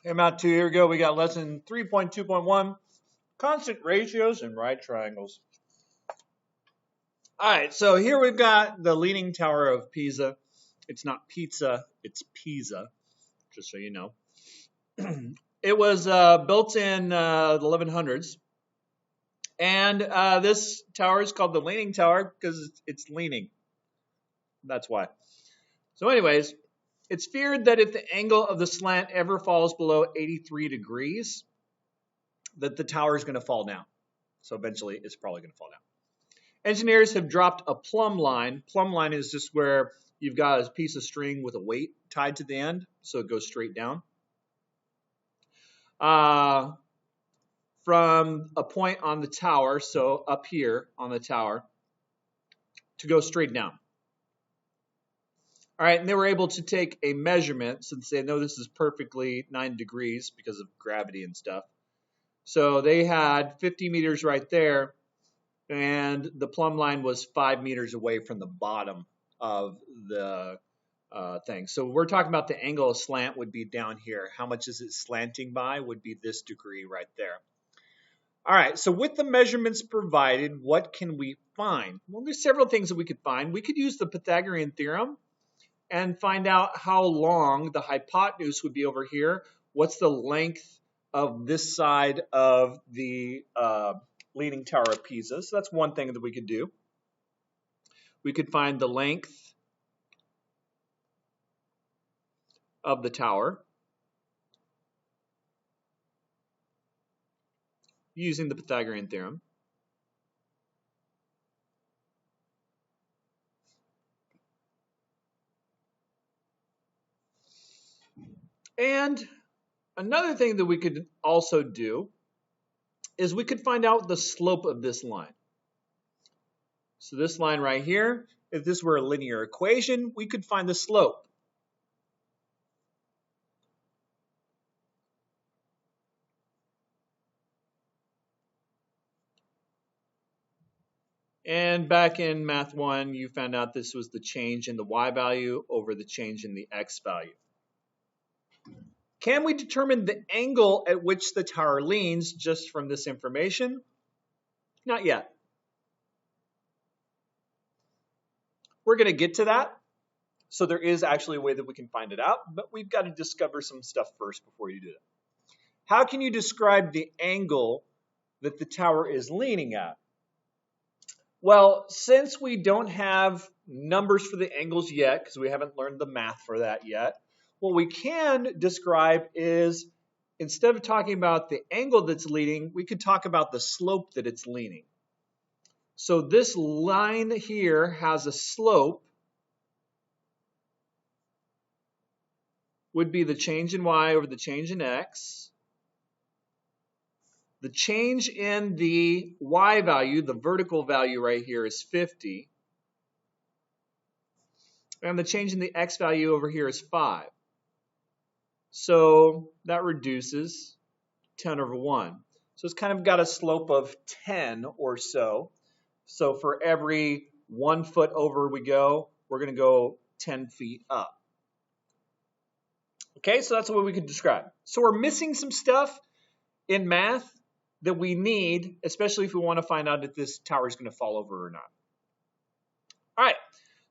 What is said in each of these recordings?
Hey, Matt, 2 here we go. We got lesson 3.2.1, constant ratios and right triangles. All right, so here we've got the Leaning Tower of Pisa. It's not pizza, it's Pisa, just so you know. It was built in the 1100s. And this tower is called the Leaning Tower because it's leaning. That's why. So anyways, it's feared that if the angle of the slant ever falls below 83 degrees, that the tower is going to fall down. So eventually it's probably going to fall down. Engineers have dropped a plumb line. Plumb line is just where you've got a piece of string with a weight tied to the end, so it goes straight down. From a point on the tower, so up here on the tower, to go straight down. All right, and they were able to take a measurement, so they know this is perfectly 9 degrees because of gravity and stuff. So they had 50 meters right there, and the plumb line was 5 meters away from the bottom of the thing. So we're talking about the angle of slant would be down here. How much is it slanting by would be this degree right there. All right, so with the measurements provided, what can we find? Well, there's several things that we could find. We could use the Pythagorean theorem and find out how long the hypotenuse would be over here. What's the length of this side of the Leaning Tower of Pisa? So that's one thing that we could do. We could find the length of the tower using the Pythagorean theorem. And another thing that we could also do is we could find out the slope of this line. So this line right here, if this were a linear equation, we could find the slope. And back in Math 1, you found out this was the change in the y value over the change in the x value. Can we determine the angle at which the tower leans just from this information? Not yet. We're going to get to that. So there is actually a way that we can find it out, but we've got to discover some stuff first before you do that. How can you describe the angle that the tower is leaning at? Well, since we don't have numbers for the angles yet, because we haven't learned the math for that yet, what we can describe is, instead of talking about the angle that's leaning, we could talk about the slope that it's leaning. So this line here has a slope, would be the change in y over the change in x. The change in the y value, the vertical value right here, is 50. And the change in the x value over here is 5. So that reduces 10 over 1. So it's kind of got a slope of 10 or so. So for every 1 foot over we go, we're going to go 10 feet up. Okay, so that's what we could describe. So we're missing some stuff in math that we need, especially if we want to find out if this tower is going to fall over or not. All right,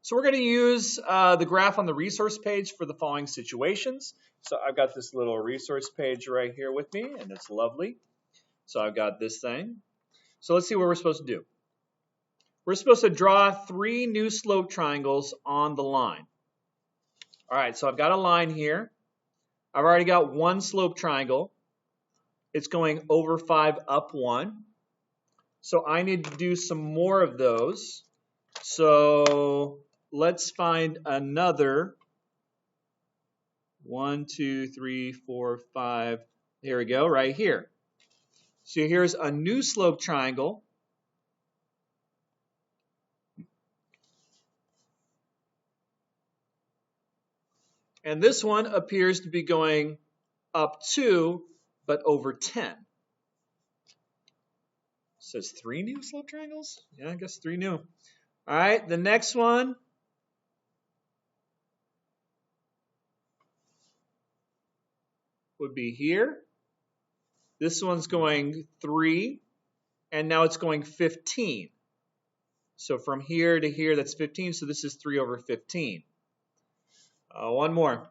so we're going to use the graph on the resource page for the following situations. So I've got this little resource page right here with me, and it's lovely. So I've got this thing. So let's see what we're supposed to do. We're supposed to draw 3 new slope triangles on the line. All right, so I've got a line here. I've already got one slope triangle. It's going over 5 up 1. So I need to do some more of those. So let's find another 1, 2, 3, 4, 5. Here we go, right here. So here's a new slope triangle. And this one appears to be going up 2, but over 10. Says 3 new slope triangles? Yeah, I guess 3 new. All right, the next one would be here. This one's going 3, and now it's going 15. So from here to here, that's 15, so this is 3 over 15. One more.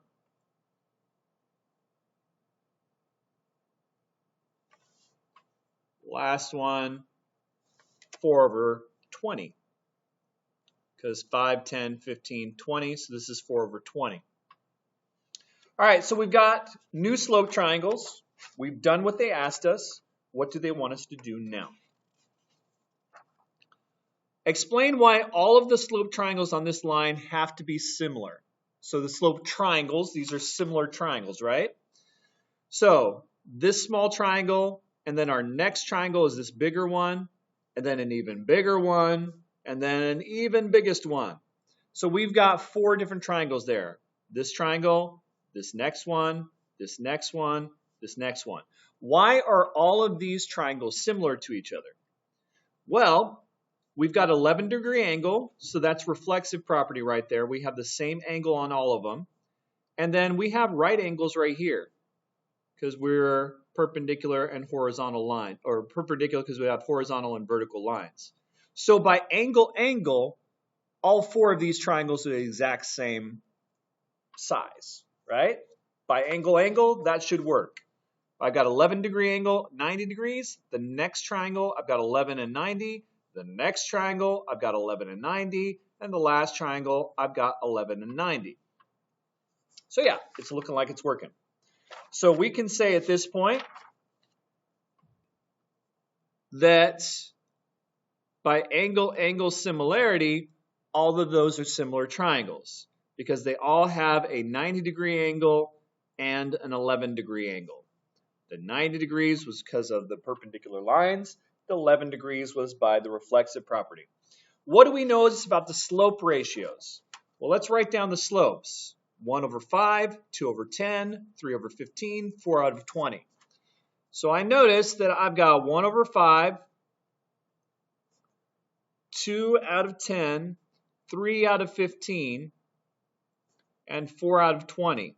Last one, 4 over 20. Because 5, 10, 15, 20, so this is 4 over 20. All right, so we've got new slope triangles. We've done what they asked us. What do they want us to do now? Explain why all of the slope triangles on this line have to be similar. So the slope triangles, these are similar triangles, right? So this small triangle, and then our next triangle is this bigger one, and then an even bigger one, and then an even biggest one. So we've got 4 different triangles there. This triangle, this next one, this next one, this next one. Why are all of these triangles similar to each other? Well, we've got 11-degree angle, so that's reflexive property right there. We have the same angle on all of them. And then we have right angles right here because we're perpendicular and horizontal line, or perpendicular because we have horizontal and vertical lines. So by angle, all 4 of these triangles are the exact same size, right? By angle, that should work. I've got 11-degree angle, 90 degrees. The next triangle, I've got 11 and 90. The next triangle, I've got 11 and 90. And the last triangle, I've got 11 and 90. So yeah, it's looking like it's working. So we can say at this point that by angle similarity, all of those are similar triangles because they all have a 90-degree angle and an 11-degree angle. The 90 degrees was because of the perpendicular lines. The 11 degrees was by the reflexive property. What do we know about the slope ratios? Well, let's write down the slopes. 1 over 5, 2 over 10, 3 over 15, 4 out of 20. So I notice that I've got 1 over 5, 2 out of 10, 3 out of 15, and 4 out of 20.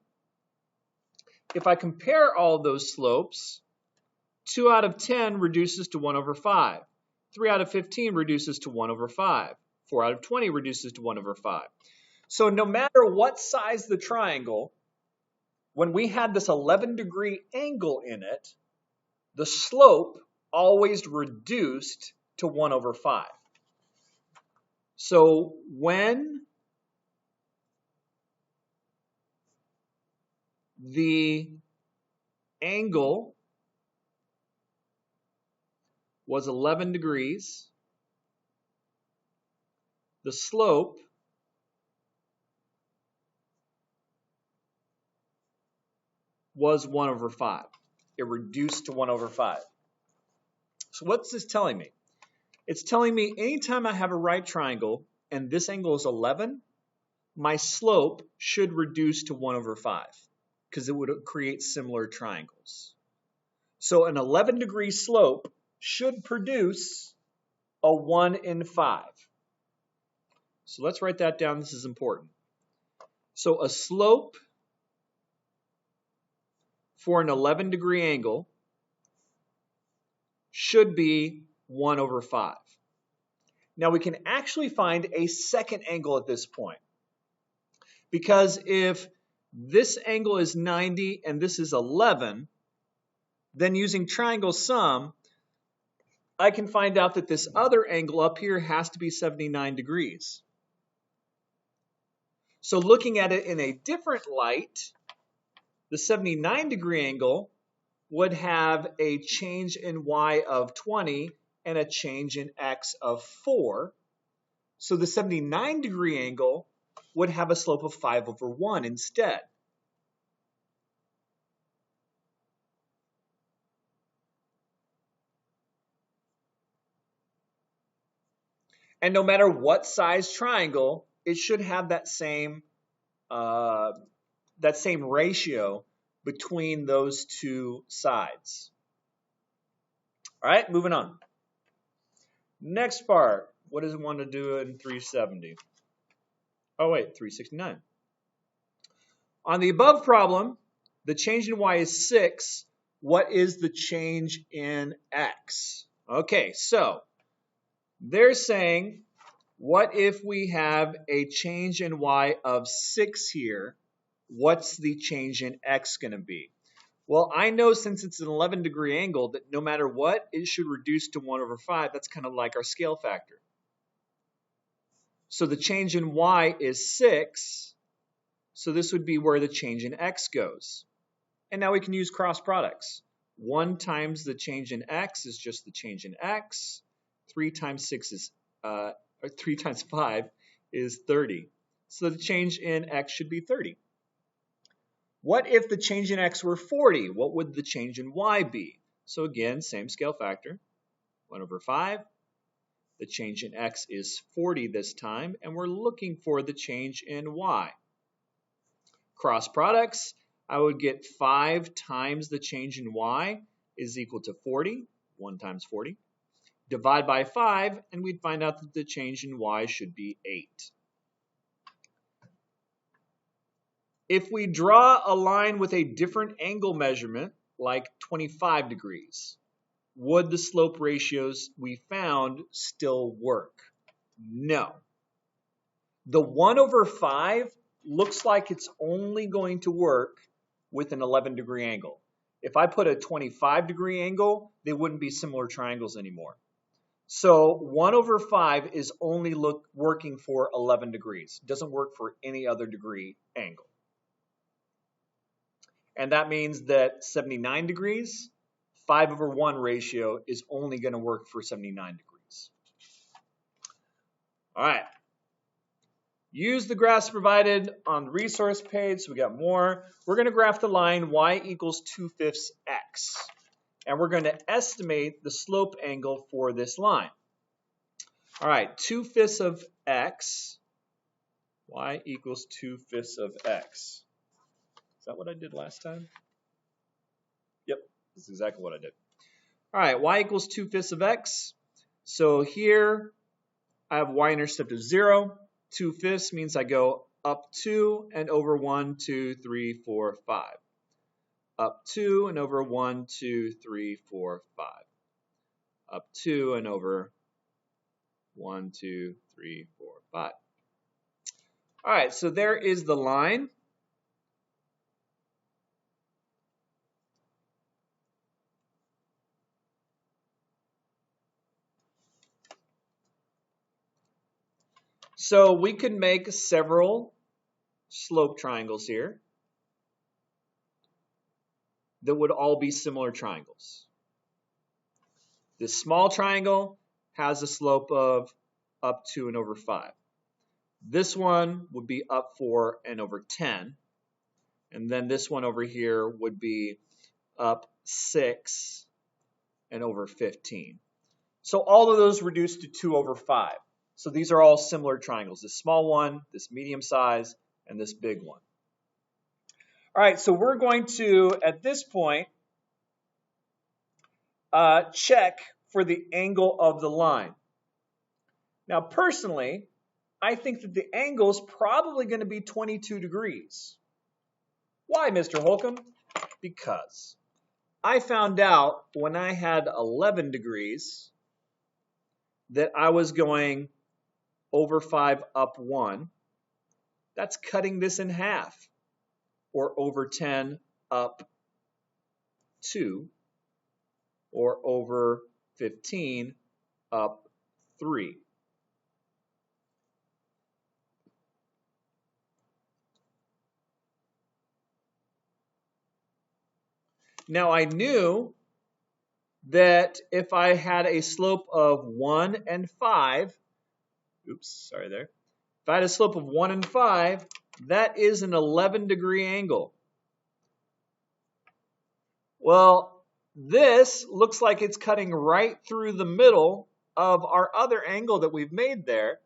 If I compare all those slopes, 2 out of 10 reduces to 1 over 5. 3 out of 15 reduces to 1 over 5. 4 out of 20 reduces to 1 over 5. So no matter what size the triangle, when we had this 11-degree angle in it, the slope always reduced to 1 over 5. So when the angle was 11 degrees, the slope was 1 over 5. It reduced to 1 over 5. So what's this telling me? It's telling me anytime I have a right triangle and this angle is 11, my slope should reduce to 1 over 5 because it would create similar triangles. So an 11-degree slope should produce a 1 in 5. So let's write that down. This is important. So a slope for an 11-degree angle should be 1 over 5. Now we can actually find a second angle at this point. Because if this angle is 90 and this is 11, then using triangle sum, I can find out that this other angle up here has to be 79 degrees. So looking at it in a different light, the 79-degree angle would have a change in y of 20 and a change in x of 4. So the 79-degree angle would have a slope of 5 over 1 instead. And no matter what size triangle, it should have that same ratio between those two sides. All right, moving on. Next part, what does it want to do in 370? Oh wait, 369. On the above problem, The change in y is 6. What is the change in x? Okay, so they're saying, what if we have a change in y of 6 here? What's the change in x going to be? Well, I know since it's an 11-degree angle that no matter what, it should reduce to 1 over 5. That's kind of like our scale factor. So the change in y is 6. So this would be where the change in x goes. And now we can use cross products. 1 times the change in x is just the change in x. 3 times 6 is, or 3 times 5 is 30. So the change in x should be 30. What if the change in x were 40? What would the change in y be? So again, same scale factor, 1 over 5. The change in x is 40 this time, and we're looking for the change in y. Cross products, I would get 5 times the change in y is equal to 40, 1 times 40. Divide by 5, and we'd find out that the change in y should be 8. If we draw a line with a different angle measurement, like 25 degrees, would the slope ratios we found still work? No. The 1 over 5 looks like it's only going to work with an 11-degree angle. If I put a 25-degree angle, they wouldn't be similar triangles anymore. So 1 over 5 is only working for 11 degrees. It doesn't work for any other degree angle. And that means that 79 degrees, 5 over 1 ratio is only going to work for 79 degrees. All right. Use the graphs provided on the resource page. So we got more. We're going to graph the line y equals 2/5 x. And we're going to estimate the slope angle for this line. All right, 2/5 of x, y equals 2/5 of x. Is that what I did last time? Yep, this is exactly what I did. All right, y equals 2/5 of x. So here I have y-intercept of 0. 2/5 means I go up 2 and over 1, 2, 3, 4, 5. Up 2 and over 1, 2, 3, 4, 5. Up 2 and over 1, 2, 3, 4, 5. All right, so there is the line. So we could make several slope triangles here that would all be similar triangles. This small triangle has a slope of up 2 and over 5. This one would be up 4 and over 10. And then this one over here would be up 6 and over 15. So all of those reduce to 2 over 5. So these are all similar triangles, this small one, this medium size, and this big one. All right, so we're going to, at this point, check for the angle of the line. Now, personally, I think that the angle is probably going to be 22 degrees. Why, Mr. Holcomb? Because I found out when I had 11 degrees that I was going over 5 up 1. That's cutting this in half. Or over 10 up 2. Or over 15 up 3. Now I knew that if I had a slope of 1 and 5, oops, sorry there. If I had a slope of 1 and 5, that is an 11-degree angle. Well, this looks like it's cutting right through the middle of our other angle that we've made there.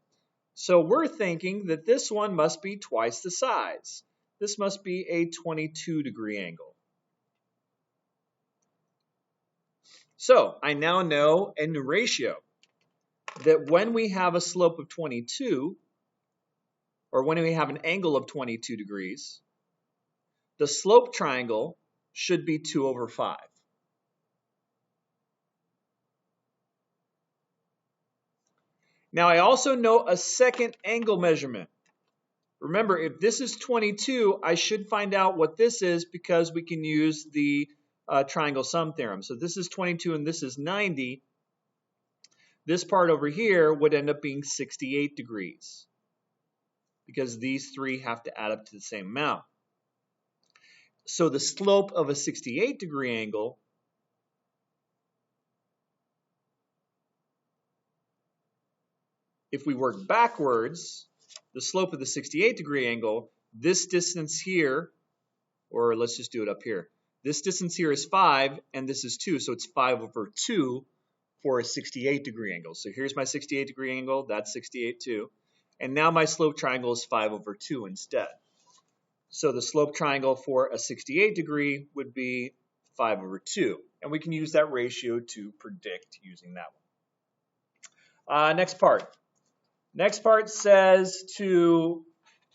So we're thinking that this one must be twice the size. This must be a 22-degree angle. So I now know a new ratio that when we have a slope of 22, or when we have an angle of 22 degrees, the slope triangle should be 2 over 5. Now I also know a second angle measurement. Remember, if this is 22, I should find out what this is because we can use the triangle sum theorem. So this is 22 and this is 90. This part over here would end up being 68 degrees because these three have to add up to the same amount. So the slope of a 68-degree angle if we work backwards, the slope of the 68-degree angle, this distance here, or let's just do it up here. This distance here is 5, and this is 2, so it's 5 over 2 for a 68-degree angle. So here's my 68-degree angle, that's 68 too. And now my slope triangle is 5 over 2 instead. So the slope triangle for a 68-degree would be 5 over 2. And we can use that ratio to predict using that one. Next part. Next part says to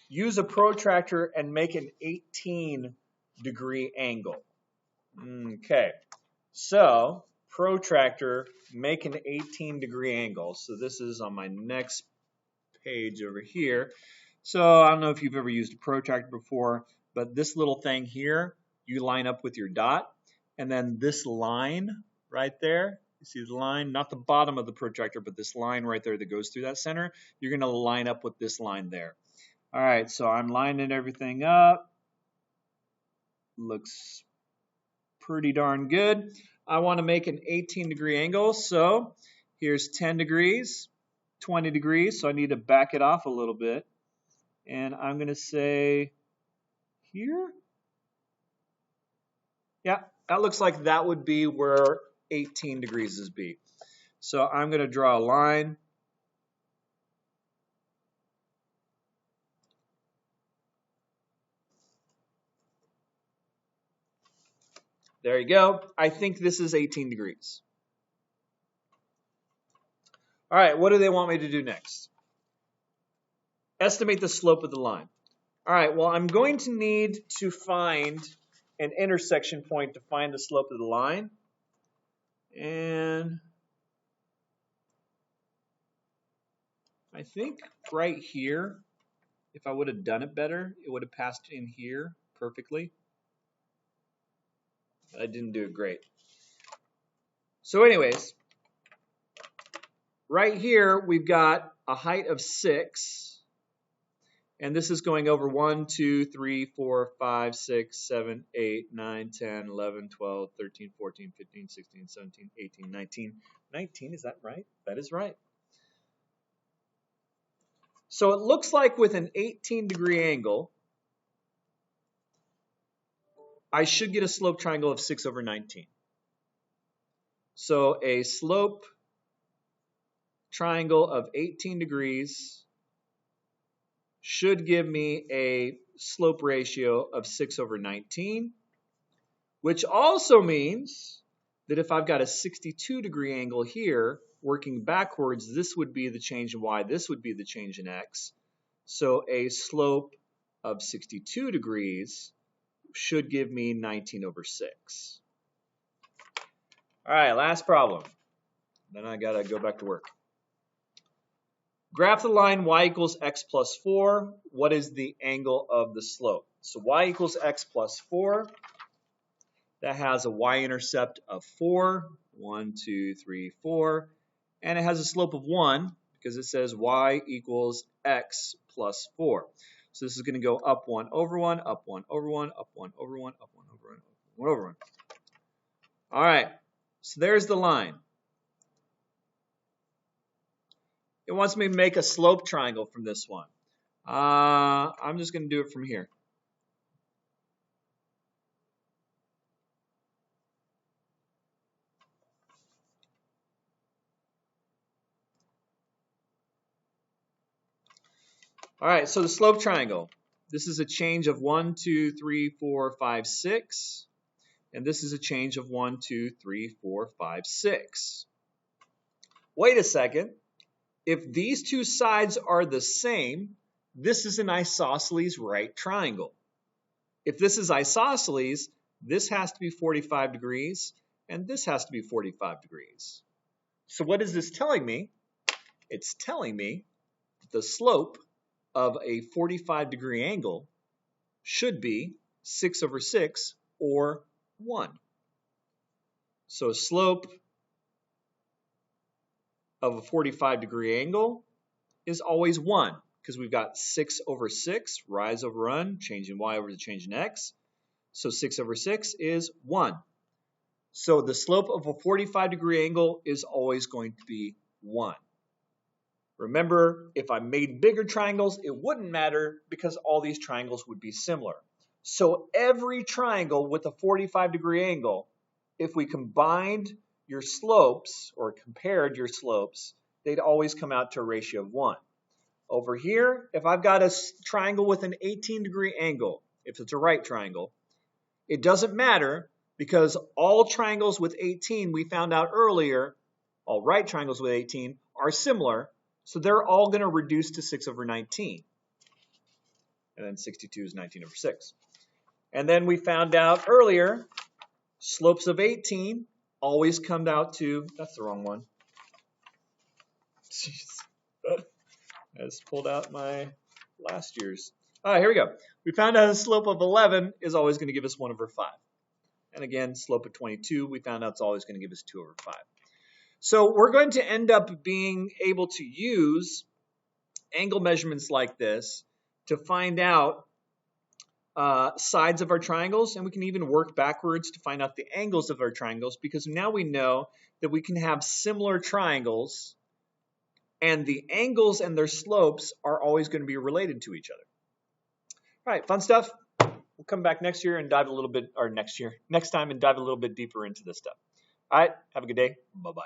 use a protractor and make an 18-degree angle. Okay, so protractor, make an 18-degree angle. So this is on my next page over here. So I don't know if you've ever used a protractor before, but this little thing here, you line up with your dot, and then this line right there, you see the line, not the bottom of the protractor, but this line right there that goes through that center, you're going to line up with this line there. All right, so I'm lining everything up. Looks pretty darn good. I want to make an 18-degree angle, so here's 10 degrees, 20 degrees, so I need to back it off a little bit. And I'm going to say here. Yeah, that looks like that would be where 18 degrees is be. So I'm going to draw a line. There you go. I think this is 18 degrees. All right, what do they want me to do next? Estimate the slope of the line. All right, well, I'm going to need to find an intersection point to find the slope of the line. And I think right here, if I would have done it better, it would have passed in here perfectly. I didn't do it great. So anyways, right here we've got a height of 6, and this is going over 1, 2, 3, 4, 5, 6, 7, 8, 9, 10, 11, 12, 13, 14, 15, 16, 17, 18, 19. 19, is that right? That is right. So it looks like with an 18-degree angle, I should get a slope triangle of 6 over 19. So a slope triangle of 18 degrees should give me a slope ratio of 6 over 19, which also means that if I've got a 62-degree angle here, working backwards, this would be the change in y, this would be the change in x. So a slope of 62 degrees should give me 19 over 6. All right, last problem. Then I got to go back to work. Graph the line y equals x plus 4. What is the angle of the slope? So y equals x plus 4. That has a y-intercept of 4. 1, 2, 3, 4. And it has a slope of 1 because it says y equals x plus 4. So this is going to go up 1 over 1, up 1 over 1, up 1 over 1, up 1 over 1, up 1 over 1. All right, so there's the line. It wants me to make a slope triangle from this one. I'm just going to do it from here. All right, so the slope triangle. This is a change of 1, 2, 3, 4, 5, 6. And this is a change of 1, 2, 3, 4, 5, 6. Wait a second. If these two sides are the same, this is an isosceles right triangle. If this is isosceles, this has to be 45 degrees, and this has to be 45 degrees. So what is this telling me? It's telling me that the slope of a 45-degree angle should be 6 over 6, or 1. So a slope of a 45-degree angle is always 1, because we've got 6 over 6, rise over run, change in y over the change in x. So 6 over 6 is 1. So the slope of a 45-degree angle is always going to be 1. Remember, if I made bigger triangles, it wouldn't matter because all these triangles would be similar. So every triangle with a 45-degree angle, if we combined your slopes or compared your slopes, they'd always come out to a ratio of 1. Over here, if I've got a triangle with an 18-degree angle, if it's a right triangle, it doesn't matter because all triangles with 18, we found out earlier, all right triangles with 18 are similar, so they're all going to reduce to 6 over 19. And then 62 is 19 over 6. And then we found out earlier, slopes of 18 always come out to, that's the wrong one. Jeez. I just pulled out my last year's. Here we go. We found out a slope of 11 is always going to give us 1 over 5. And again, slope of 22, we found out it's always going to give us 2 over 5. So we're going to end up being able to use angle measurements like this to find out sides of our triangles, and we can even work backwards to find out the angles of our triangles, because now we know that we can have similar triangles and the angles and their slopes are always going to be related to each other. All right, fun stuff. We'll come back next year and dive a little bit, or next time and dive a little bit deeper into this stuff. All right, have a good day. Bye-bye.